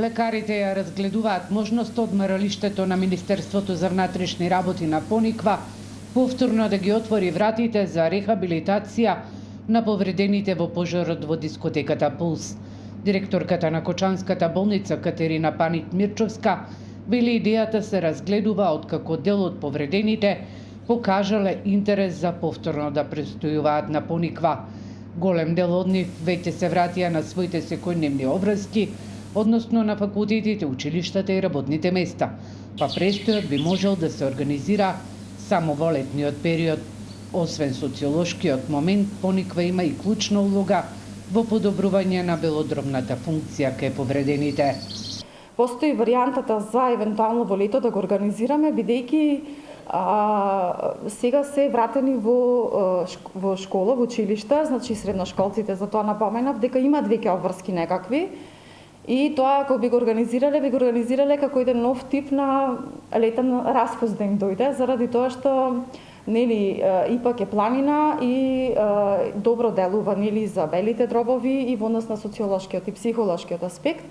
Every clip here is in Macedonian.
Лекарите ја разгледуваат можноста одмаралиштето на Министерството за внатрешни работи на Пониква повторно да ги отвори вратите за рехабилитација на повредените во пожарот во дискотеката Пулс. Директорката на Кочанската болница Катерина Панит-Мирчовска вели идејата се разгледува откако дел од повредените покажале интерес за повторно да престојуваат на Пониква. Голем дел од нив веќе се вратија на своите секојдневни обврски, односно на факултетите, училиштата и работните места, па престојот би можел да се организира само во летниот период. Освен социолошкиот момент, Пониква има и клучна улога во подобрување на белодробната функција кај повредените. Постои варијантата за евентуално во лето да го организираме, бидејќи сега се вратени во школа, во училишта, значи средношколците, за тоа напоменав, дека имаат веќе обврски некакви. И тоа, ако би го организирале како еден нов тип на летен распуст да им дојде, заради тоа што ипак е планина и добро делува за белите дробови и во однос на социолошкиот и психолошкиот аспект.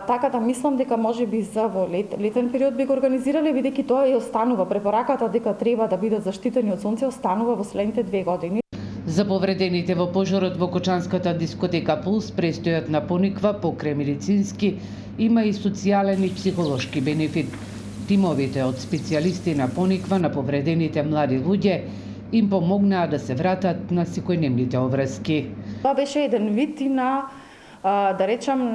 Така да мислам дека може би за во летен период би го организирале, бидејќи тоа и останува препораката дека треба да бидат заштитени од сонце, останува во следните 2 години. За повредените во пожарот во Кочанската дискотека Пулс, престојот на Пониква покрај медицински има и социјален и психолошки бенефит. Тимовите од специјалисти на Пониква на повредените млади луѓе им помогнаа да се вратат на секојдневните обврски. Тоа беше еден вид и на да речам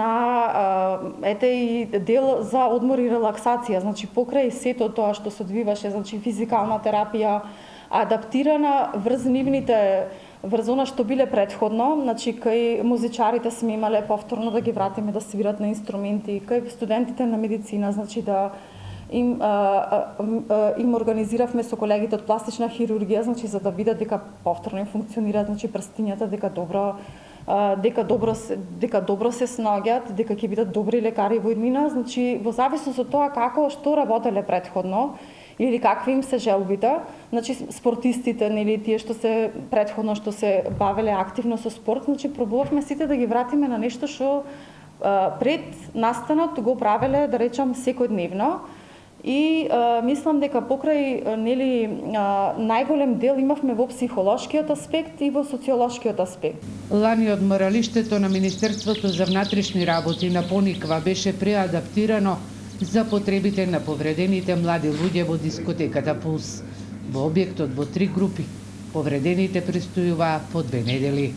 и дел за одмор и релаксација, значи покрај сето тоа што се одвиваше, значи физикална терапија, адаптирана врз она што биле предходно, значи кај музичарите сме имале повторно да ги вратиме да свират на инструменти, кај студентите на медицина, значи да им организиравме со колегите од пластична хирургија, значи за да видат дека повторно им функционираат, значи прстињата, дека добро се снаоѓаат, дека ќе бидат добри лекари во иднина, значи во зависност од тоа што работеле предходно или какви им се желбите, значи спортистите, тие што се предходно што се бавеле активно со спорт, значи пробувавме сите да ги вратиме на нешто што пред настанот го правеле, да речам, секојдневно. И мислам дека покрај најголем дел имавме во психолошкиот аспект и во социолошкиот аспект. Лани одморалиштето на Министерството за внатрешни работи на Пониква беше преадаптирано за потребите на повредените млади луѓе во дискотеката Пулс. Во објектот во 3 групи повредените престојуваа по 2 недели.